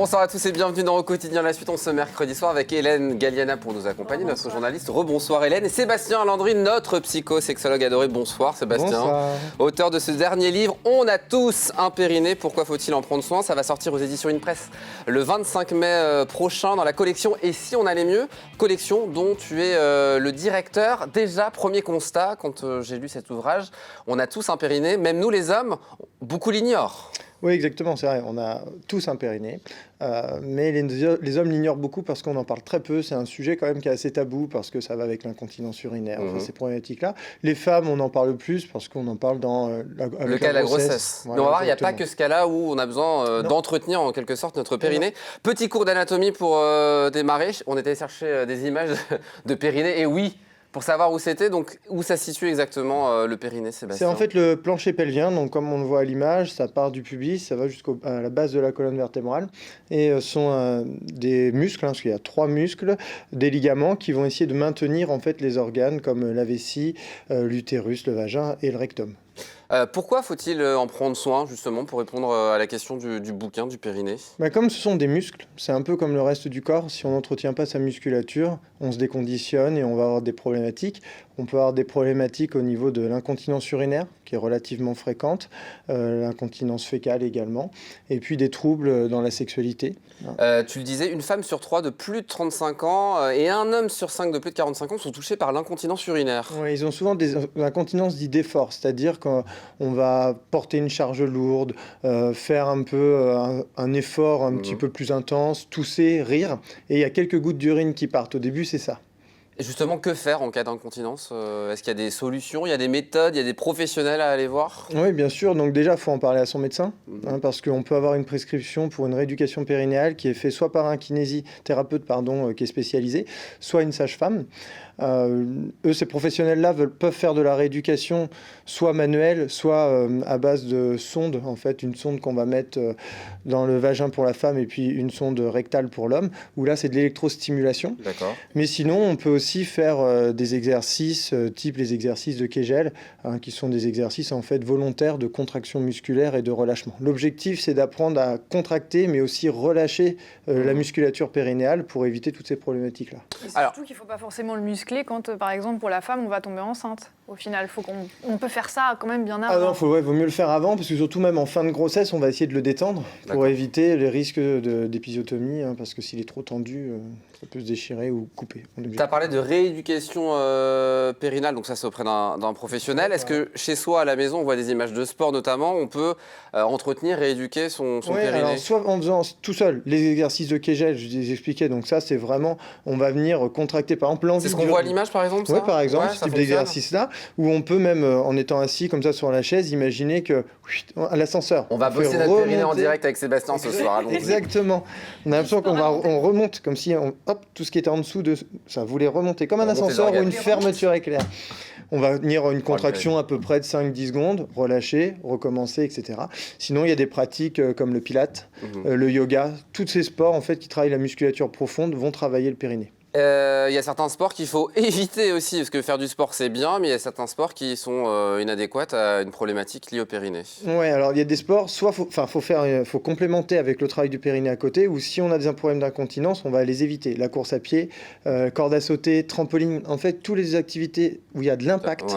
Bonsoir à tous et bienvenue dans Au Quotidien. La suite, on ce mercredi soir avec Hélène Galliana pour nous accompagner, notre journaliste. Rebonsoir Hélène. Et Sébastien Landry, notre psychosexologue adoré. Bonsoir Sébastien. Bonsoir. Auteur de ce dernier livre, On a tous un périnée. Pourquoi faut-il en prendre soin? Ça va sortir aux éditions InPress le 25 mai prochain dans la collection Et si on allait mieux? Collection dont tu es le directeur. Déjà, premier constat, quand j'ai lu cet ouvrage, on a tous un périnée. Même nous les hommes, beaucoup l'ignorent. Oui, exactement, c'est vrai, on a tous un périnée, mais les hommes l'ignorent beaucoup parce qu'on en parle très peu. C'est un sujet quand même qui est assez tabou parce que ça va avec l'incontinence urinaire, enfin, ces problématiques-là. Les femmes, on en parle plus parce qu'on en parle dans le cas de la grossesse. Voilà, mais on va voir, il n'y a pas exactement. que ce cas-là où on a besoin d'entretenir en quelque sorte notre périnée. Petit cours d'anatomie pour démarrer. On était chercher des images de périnée et oui, pour savoir où c'était, donc où ça se situe exactement le périnée, Sébastien. C'est en fait le plancher pelvien, donc comme on le voit à l'image, ça part du pubis, ça va jusqu'à la base de la colonne vertébrale, et sont des muscles, parce qu'il y a 3 muscles, des ligaments qui vont essayer de maintenir en fait les organes comme la vessie, l'utérus, le vagin et le rectum. Pourquoi faut-il en prendre soin, justement, pour répondre à la question du bouquin, du périnée? Comme ce sont des muscles, c'est un peu comme le reste du corps. Si on n'entretient pas sa musculature, on se déconditionne et on va avoir des problématiques. On peut avoir des problématiques au niveau de l'incontinence urinaire, qui est relativement fréquente, l'incontinence fécale également, et puis des troubles dans la sexualité. Tu le disais, une femme sur 3 de plus de 35 ans et un homme sur 5 de plus de 45 ans sont touchés par l'incontinence urinaire. Ouais, ils ont souvent des incontinences dites d'effort, c'est-à-dire qu'on va porter une charge lourde, faire un peu un effort un petit peu plus intense, tousser, rire, et il y a quelques gouttes d'urine qui partent. Au début, c'est ça. Et justement, que faire en cas d'incontinence? Est-ce qu'il y a des solutions, il y a des méthodes, il y a des professionnels à aller voir? Oui, bien sûr. Donc déjà, il faut en parler à son médecin, parce qu'on peut avoir une prescription pour une rééducation périnéale qui est faite soit par un kinésithérapeute qui est spécialisé, soit une sage-femme. Ces professionnels-là peuvent faire de la rééducation soit manuelle, soit à base de sonde, en fait, une sonde qu'on va mettre dans le vagin pour la femme et puis une sonde rectale pour l'homme, où là, c'est de l'électrostimulation. D'accord. Mais sinon, on peut aussi faire des exercices, type les exercices de Kegel, qui sont des exercices en fait volontaires de contraction musculaire et de relâchement. L'objectif, c'est d'apprendre à contracter, mais aussi relâcher la musculature périnéale pour éviter toutes ces problématiques-là. Et surtout qu'il ne faut pas forcément le muscler quand, par exemple, pour la femme, on va tomber enceinte. Au final, on peut faire ça quand même bien avant. Ah non, vaut mieux le faire avant, parce que surtout même en fin de grossesse, on va essayer de le détendre pour éviter les risques d'épisiotomie, parce que s'il est trop tendu, ça peut se déchirer ou couper. Tu as parlé de rééducation périnale, donc ça c'est auprès d'un professionnel. Est-ce que chez soi, à la maison, on voit des images de sport notamment, on peut entretenir, rééduquer son périnée? Alors, soit en faisant tout seul les exercices de Kegel, je les expliquais, donc ça c'est vraiment, on va venir contracter par exemple l'envie. C'est ce qu'on voit à l'image par exemple? Oui, par exemple, ce type d'exercice-là, où on peut même, en étant assis comme ça sur la chaise, imaginer que à l'ascenseur. On va bosser notre périnée en direct avec Sébastien ce soir. Exactement. On a l'impression qu'on remonte, comme si tout ce qui était en dessous de ça voulait remonter, comme un ascenseur ou une fermeture éclair. On va tenir une contraction à peu près de 5-10 secondes, relâcher, recommencer, etc. Sinon, il y a des pratiques comme le pilate, le yoga. Tous ces sports en fait, qui travaillent la musculature profonde vont travailler le périnée. Il y a certains sports qu'il faut éviter aussi, parce que faire du sport c'est bien, mais il y a certains sports qui sont inadéquats à une problématique liée au périnée. Oui, alors il y a des sports, soit faut complémenter avec le travail du périnée à côté, ou si on a des problèmes d'incontinence, on va les éviter. La course à pied, corde à sauter, trampoline, en fait, toutes les activités où il y a de l'impact,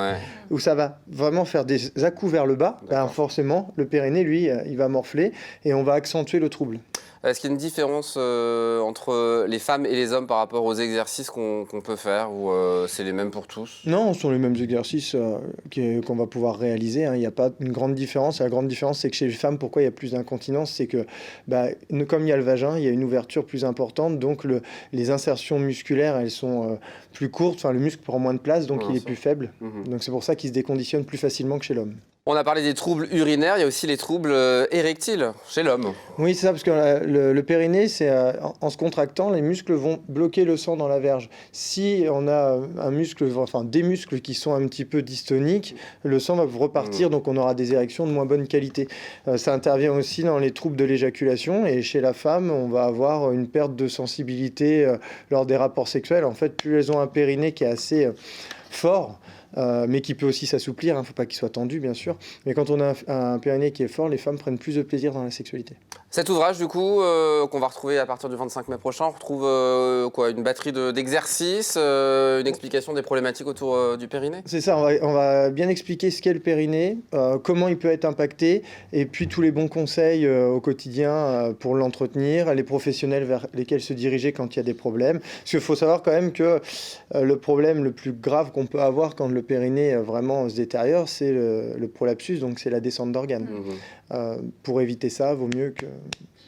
où ça va vraiment faire des à-coups vers le bas, forcément, le périnée, lui, il va morfler et on va accentuer le trouble. Est-ce qu'il y a une différence entre les femmes et les hommes par rapport aux exercices qu'on peut faire, ou c'est les mêmes pour tous? Non, ce sont les mêmes exercices qu'on va pouvoir réaliser. Il n'y a pas une grande différence. La grande différence, c'est que chez les femmes, pourquoi il y a plus d'incontinence? C'est que, comme il y a le vagin, il y a une ouverture plus importante. Donc, les insertions musculaires, elles sont plus courtes. Enfin, le muscle prend moins de place, donc il est plus faible. Donc, c'est pour ça qu'il se déconditionne plus facilement que chez l'homme. On a parlé des troubles urinaires, il y a aussi les troubles érectiles chez l'homme. Oui, c'est ça, parce que le périnée, c'est en se contractant, les muscles vont bloquer le sang dans la verge. Si on a des muscles qui sont un petit peu dystoniques, le sang va repartir, donc on aura des érections de moins bonne qualité. Ça intervient aussi dans les troubles de l'éjaculation, et chez la femme, on va avoir une perte de sensibilité lors des rapports sexuels. En fait, plus elles ont un périnée qui est assez fort, mais qui peut aussi s'assouplir, il ne faut pas qu'il soit tendu bien sûr, mais quand on a un périnée qui est fort, les femmes prennent plus de plaisir dans la sexualité. Cet ouvrage, du coup, qu'on va retrouver à partir du 25 mai prochain, on retrouve une batterie d'exercices, une explication des problématiques autour du périnée. C'est ça, on va bien expliquer ce qu'est le périnée, comment il peut être impacté, et puis tous les bons conseils au quotidien pour l'entretenir, les professionnels vers lesquels se diriger quand il y a des problèmes. Parce qu'il faut savoir quand même que le problème le plus grave qu'on peut avoir quand le périnée vraiment se détériore, c'est le prolapsus, donc c'est la descente d'organes. Pour éviter ça, vaut mieux que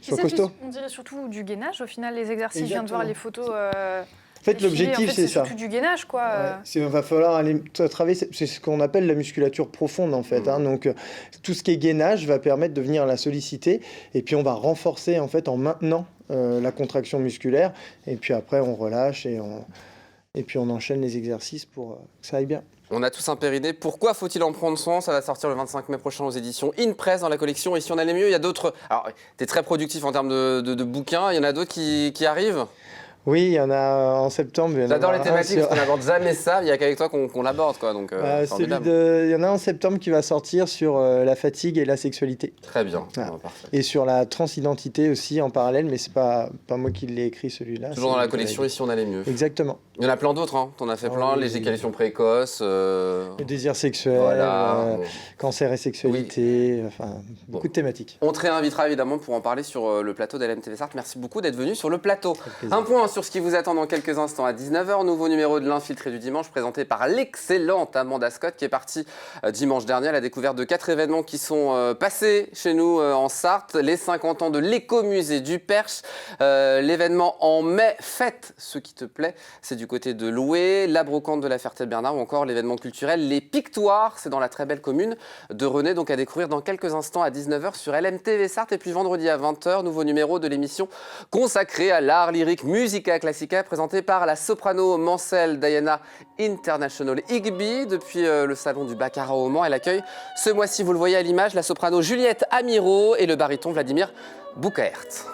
soit costaud. On dirait surtout du gainage au final, les exercices. Je viens de voir les photos. En fait, l'objectif, c'est ça. C'est surtout du gainage, quoi. Ouais. Va falloir aller travailler. C'est ce qu'on appelle la musculature profonde, en fait. Donc, tout ce qui est gainage va permettre de venir la solliciter. Et puis, on va renforcer, en fait, en maintenant la contraction musculaire. Et puis après, on relâche et puis on enchaîne les exercices pour que ça aille bien. On a tous un périnée. Pourquoi faut-il en prendre soin? Ça va sortir le 25 mai prochain aux éditions InPress dans la collection. Et si on allait mieux, il y a d'autres. Alors, tu es très productif en termes de bouquins. Il y en a d'autres qui arrivent? Oui, il y en a en septembre. J'adore les thématiques, parce qu'on n'aborde jamais ça. Il n'y a qu'avec toi qu'on l'aborde, quoi. Donc, il y en a en septembre qui va sortir sur la fatigue et la sexualité. Très bien. Voilà. Parfait. Et sur la transidentité aussi en parallèle, mais c'est pas moi qui l'ai écrit celui-là. Toujours dans la collection, ici on allait mieux. Exactement. Il y en a plein d'autres, hein. T'en as fait plein, les éjaculations précoces. Le désir sexuel, voilà. cancer et sexualité, beaucoup de thématiques. On te réinvitera évidemment pour en parler sur le plateau d'LMTV Sarthe. Merci beaucoup d'être venu sur le plateau. Un point sur ce qui vous attend dans quelques instants à 19h. Nouveau numéro de l'Infiltré du dimanche présenté par l'excellente Amanda Scott qui est partie dimanche dernier à la découverte de 4 événements qui sont passés chez nous en Sarthe. Les 50 ans de l'écomusée du Perche, l'événement en mai, Fête ce qui te plaît, c'est du côté de Loué, la brocante de la Ferté-Bernard ou encore l'événement culturel Les Pictoires, c'est dans la très belle commune de René, donc à découvrir dans quelques instants à 19h sur LMTV Sarthe. Et puis vendredi à 20h, nouveau numéro de l'émission consacrée à l'art lyrique Musica Classica, présentée par la soprano Mancel Diana International Igby depuis le salon du Baccarat au Mans. Elle accueille ce mois-ci, vous le voyez à l'image, la soprano Juliette Amiro et le baryton Vladimir Boukaert.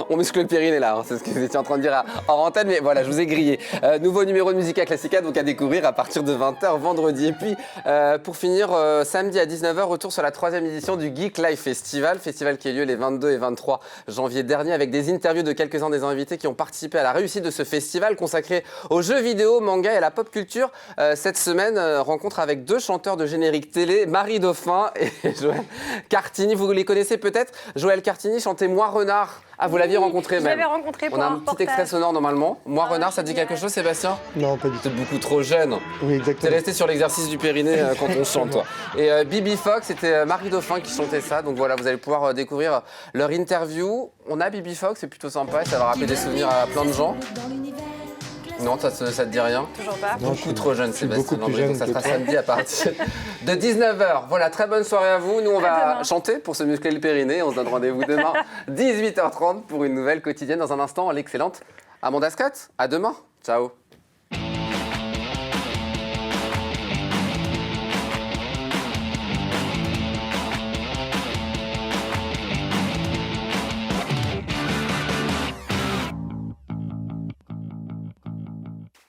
On muscle le périnée là, hein, c'est ce que vous étiez en train de dire hors antenne, mais voilà, je vous ai grillé. Nouveau numéro de Musica Classica, donc à découvrir à partir de 20h vendredi. Et puis, pour finir, samedi à 19h, retour sur la 3e édition du Geek Live Festival qui a eu lieu les 22 et 23 janvier dernier, avec des interviews de quelques-uns des invités qui ont participé à la réussite de ce festival consacré aux jeux vidéo, manga et à la pop culture. Cette semaine, rencontre avec 2 chanteurs de générique télé, Marie Dauphin et Joël Cartini. Vous les connaissez peut-être. Joël Cartini chantait Moi Renard. Ah, vous l'aviez rencontré même. Je l'avais rencontré pour On a un un petit extrait sonore normalement. Moi, Renard, ça te dit quelque chose, Sébastien? Non, pas du tout. T'es beaucoup trop jeune. Oui, T'es exactement. resté sur l'exercice du périnée quand on chante, toi. Et Bibi Fox, c'était Marie Dauphin qui chantait ça. Donc voilà, vous allez pouvoir découvrir leur interview. On a Bibi Fox, c'est plutôt sympa. Ça va rappeler des souvenirs à plein de gens. Non, ça te dit rien? Toujours pas. Non, Beaucoup trop jeune, Sébastien beaucoup plus Lambry, donc jeune ça sera que toi. samedi à partir de 19h. Voilà, très bonne soirée à vous. Nous, on va demain. chanter pour se muscler le périnée. On se donne rendez-vous demain, 18h30, pour une nouvelle quotidienne. Dans un instant, l'excellente Amanda Scott. À demain. Ciao.